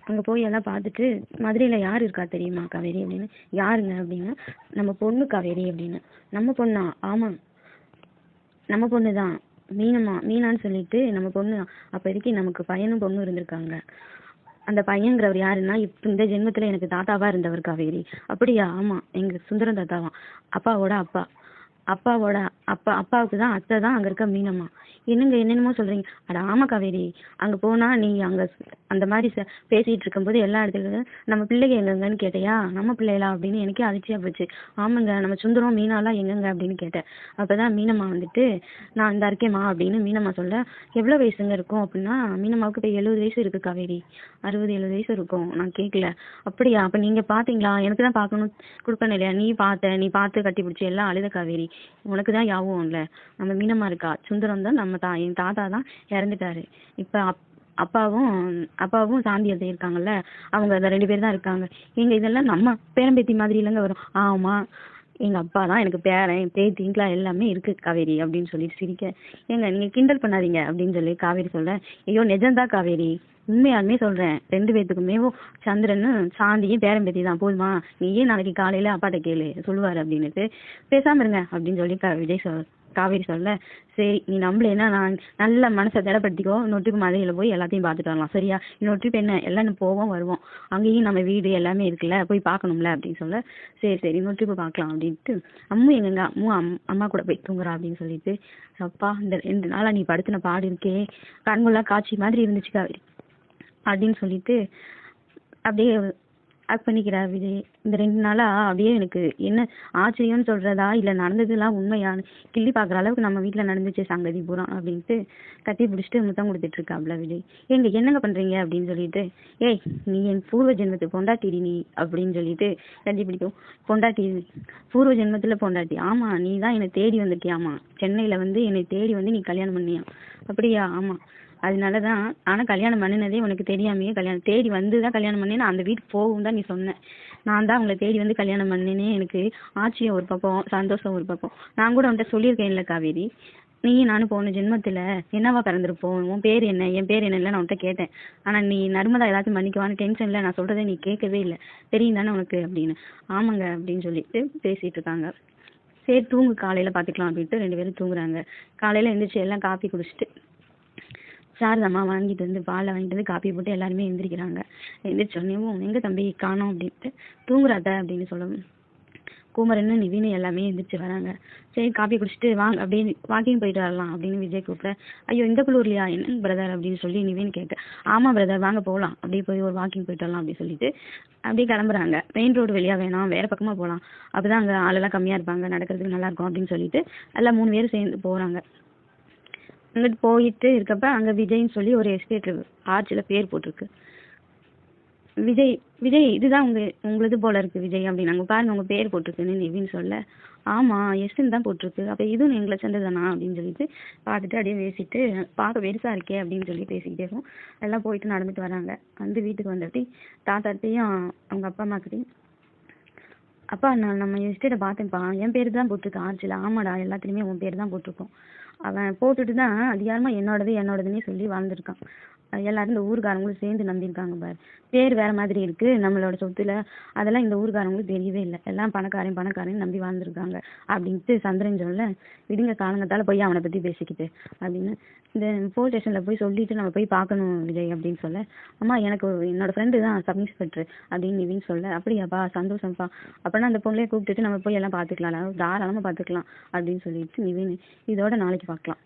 அங்கே போய் எல்லாம் பார்த்துட்டு மதுரையில் யார் இருக்கா தெரியுமா காவேரி அப்படின்னு. யாருங்க அப்படின்னு. நம்ம பொண்ணு காவேரி அப்படின்னு. நம்ம பொண்ணா? ஆமாம், நம்ம பொண்ணு தான். மீனான்னு சொல்லிட்டு நம்ம பொண்ணு தான். அப்போதைக்கு நமக்கு பையனும் பொண்ணும் இருந்திருக்காங்க. அந்த பையங்கிறவர் யாருன்னா இப்போ இந்த ஜென்மத்தில் எனக்கு தாத்தாவாக இருந்தவர் காவேரி. அப்படியா? ஆமாம், எங்கள் சுந்தரம் தாத்தாவாம். அப்பாவோட அப்பா. அப்பாவோட அப்பாவுக்கு தான் அத்தை தான் அங்கே இருக்க மீனம்மா. என்னங்க என்னென்னமோ சொல்கிறீங்க? அட ஆமாம் காவேரி, அங்கே போனால் நீ அங்கே அந்த மாதிரி பேசிகிட்டு இருக்கும்போது எல்லா இடத்துலையும் நம்ம பிள்ளைங்க எங்கெங்கன்னு கேட்டையா? நம்ம பிள்ளைகளா அப்படின்னு எனக்கே அதிர்ச்சியாக போச்சு. ஆமாங்க, நம்ம சுந்தரம் மீனாலாம் எங்கெங்க அப்படின்னு கேட்டேன். அப்போ தான் மீனம்மா வந்துட்டு நான் இந்த இருக்கேம்மா அப்படின்னு மீனம்மா சொல்ல, எவ்வளோ வயசுங்க இருக்கும் அப்படின்னா மீனம்மாவுக்கு இப்போ 70 வயசு இருக்குது காவேரி. 60-70 வயசு இருக்கும். நான் கேட்கல. அப்படியா? அப்போ நீங்கள் பார்த்தீங்களா? எனக்கு தான் பார்க்கணும் கொடுக்கணும் இல்லையா? நீ பார்த்து கட்டி பிடிச்சி எல்லாம் அழுத காவேரி. உனக்கு தான் யாவும் இல்லை. நம்ம மீனம்மா இருக்கா, சுந்தரம் தான் நம்ம என் தாத்தா தான் இறந்துட்டாரு. இப்போ அப்பாவும் சாந்தி அத்தை இருக்காங்கல்ல, அவங்க அந்த 2 பேர் தான் இருக்காங்க. இதெல்லாம் நம்ம பேரம்பேத்தி மாதிரி இல்லைங்க வரும். ஆமாம், எங்கள் அப்பா தான் எனக்கு பேரன் பேத்திங்களா எல்லாமே இருக்குது காவேரி அப்படின்னு சொல்லிட்டு சிரிக்க. நீங்கள் கிண்டல் பண்ணாதீங்க அப்படின்னு சொல்லி காவேரி சொல்கிறேன். ஐயோ நிஜம்தான் காவேரி, உண்மையாலுமே சொல்கிறேன். 2 பேர்த்துக்குமே சந்திரனும் சாந்தியும் பேரம்பேத்தி தான். போதுமா? நீயே நாளைக்கு காலையில் அப்பாட்ட கேளு சொல்லுவார் அப்படின்னுட்டு. பேசாமல் இருங்க அப்படின்னு சொல்லி காவேரி சொல்ல, சரி நீ நம்பலைன்னா நான் நல்ல மனசை திடப்படுத்திக்கோ. இன்னொரு ட்ரிப் மதுரையில் போய் எல்லாத்தையும் பார்த்துட்டு வரலாம் சரியா? இன்னொரு ட்ரிப் என்ன எல்லாம் போவோம் வருவோம், அங்கேயும் நம்ம வீடு எல்லாமே இருக்குல்ல, போய் பார்க்கணும்ல அப்படின்னு சொல்ல, சரி இன்னொரு ட்ரிப்பு பார்க்கலாம் அப்படின்ட்டு. எங்கங்க அம்மா கூட போய் தூங்குறா அப்படின்னு சொல்லிட்டு, அப்பா இந்த 2 நாளாக நீ படுத்தின பாடு இருக்கே, கண்கொள்ளா காட்சி மாதிரி இருந்துச்சு காவேரி அப்படின்னு சொல்லிட்டு அப்படியே ஆக்ட் பண்ணிக்கிறார் விஜய். இந்த 2 நாளாக அப்படியே எனக்கு என்ன ஆச்சரியம்னு சொல்கிறதா இல்லை நடந்ததுலாம் உண்மையானு கிள்ளி பார்க்குற அளவுக்கு நம்ம வீட்டில் நடந்துச்சு சங்கதி பூரா அப்படின்ட்டு கட்டி பிடிச்சிட்டு முத்தம் கொடுத்துட்ருக்காப்ல விஜய். என்னங்க பண்ணுறீங்க அப்படின்னு சொல்லிட்டு, ஏய் நீ என் பூர்வ ஜென்மத்துக்கு பொண்டாட்டிடி நீ அப்படின்னு சொல்லிட்டு கட்டி பிடிக்கும். பொண்டாட்டி? பூர்வ ஜென்மத்தில் பொண்டாட்டி? ஆமாம், நீ தான் என்னை தேடி வந்துட்டியாமா. சென்னையில் என்னை தேடி வந்து நீ கல்யாணம் பண்ணியா? அப்படியா? ஆமாம், அதனால தான். ஆனால் கல்யாணம் பண்ணினதே உனக்கு தெரியாமையே கல்யாணம் தேடி வந்து தான் கல்யாணம் பண்ணேன்னு அந்த வீட்டுக்கு போகும் தான் நீ சொன்ன. நான் தான் உங்களை தேடி வந்து கல்யாணம் பண்ணேனே. எனக்கு ஆச்சரியம் ஒரு பக்கம், சந்தோஷம் ஒரு பக்கம். நான் கூட உன்கிட்ட சொல்லியிருக்கேன்ல காவேரி, நீயும் நானும் போன ஜென்மத்தில் என்னவா பிறந்திருப்போம், உன் பேர் என்ன என் பேர் என்னன்னு நான் உன்கிட்ட கேட்டேன். ஆனால் நீ நர்மதா ஏதாச்சும் மன்னிக்குவான்னு டென்ஷனில் நான் சொல்கிறத நீ கேட்கவே இல்லை. தெரியும் தானே உனக்கு அப்படின்னு. ஆமாங்க அப்படின்னு சொல்லிட்டு பேசிகிட்டு இருக்காங்க. சரி தூங்கு, காலையில் பார்த்துக்கலாம் அப்படின்ட்டு 2 பேரும் தூங்குறாங்க. காலையில் எழுந்திரிச்சு எல்லாம் காப்பி குடிச்சிட்டு சாரதாம்மா வாங்கிட்டு வந்து பாலை வாங்கிட்டு வந்து காப்பி போட்டு எல்லாருமே எந்திரிக்கிறாங்க. எந்திரிச்சோடனேவும் எங்கே தம்பி காணோம் அப்படின்ட்டு, தூங்குறாத அப்படின்னு சொல்லவும் குமரன்னு நிவின்னு எல்லாமே எந்திரிச்சு வராங்க. சரி காப்பி குடிச்சிட்டு வாங்க அப்படியே வாக்கிங் போயிட்டு வரலாம் அப்படின்னு விஜய் கூப்பிட, ஐயோ இந்த குளூர்லையா என்னங்க பிரதர் அப்படின்னு சொல்லி நிவின்னு கேட்க, ஆமாம் பிரதர் வாங்க போகலாம், அப்படியே போய் ஒரு வாக்கிங் போயிட்டு வரலாம் அப்படின்னு சொல்லிட்டு அப்படியே கிளம்புறாங்க. மெயின் ரோடு வெளியாக வேணாம், வேறு பக்கமாக போகலாம், அப்போ தான் அங்கே ஆளெல்லாம் கம்மியாக இருப்பாங்க, நடக்கிறதுக்கு நல்லாயிருக்கும் அப்படின்னு சொல்லிட்டு எல்லாம் 3 பேரும் சேர்ந்து போகிறாங்க. அங்கிட்டு போயிட்டு இருக்கப்ப அங்கே விஜய்ன்னு சொல்லி ஒரு எஸ்டேட் ஆர்ச்சில் பேர் போட்டிருக்கு. விஜய் இதுதான் உங்களது போல இருக்கு விஜய் அப்படின்னு. அங்கே பாருங்க உங்கள் பேர் போட்டிருக்குன்னு நிவின்னு சொல்ல, ஆமாம் எஸ்ன்னு தான் போட்டிருக்கு, அப்போ இதுவும் எங்களை சேர்ந்ததானா அப்படின்னு சொல்லிட்டு பார்த்துட்டு அப்படியே பேசிட்டு, பார்க்க பெருசாக இருக்கே அப்படின்னு சொல்லி பேசிக்கிட்டே இருக்கும். எல்லாம் போயிட்டு நடந்துட்டு வராங்க. வந்து வீட்டுக்கு வந்துட்டு தாத்தாட்டையும் அவங்க அப்பா அம்மாக்கிட்டையும், அப்பா நான் நம்ம எஸ்டேட்டை பார்த்தேன்ப்பா, என் பேர் தான் போட்டிருக்கேன் ஆர்ச்சில். ஆமாடா எல்லாத்துலேயுமே உன் பேர் தான் போட்டிருக்கோம். அவன் போட்டுட்டு தான் அதிகாரமாக என்னோடதுன்னே சொல்லி வாழ்ந்துருக்கான். எல்லாரும் இந்த ஊருக்காரங்களும் சேர்ந்து நம்பியிருக்காங்க பாரு. பேர் வேறு மாதிரி இருக்குது நம்மளோட சொத்துல, அதெல்லாம் இந்த ஊருக்காரங்களுக்கு தெரியவே இல்லை. எல்லாம் பணக்காரன் நம்பி வாழ்ந்துருக்காங்க அப்படின்ட்டு சந்திரன் சொல்ல, விடுங்க காலங்கத்தால் போய் அவனை பற்றி பேசிக்கிட்டு அப்படின்னு இந்த போலீஸ் ஸ்டேஷனில் போய் சொல்லிட்டு நம்ம போய் பார்க்கணும் விஜய் அப்படின்னு சொல்ல, அம்மா எனக்கு என்னோட ஃப்ரெண்டு தான் சப் இன்ஸ்பெக்டர் அப்படின்னு நிவின்னு சொல்ல, அப்படியாப்பா சந்தோஷம்ப்பா, அப்படின்னா அந்த பொண்ணையே கூப்பிட்டுட்டு நம்ம போய் எல்லாம் பார்த்துக்கலாம், தாராளமாக பார்த்துக்கலாம் அப்படின்னு சொல்லிட்டு நிவின். இதோட நாளைக்கு பார்க்கலாம்.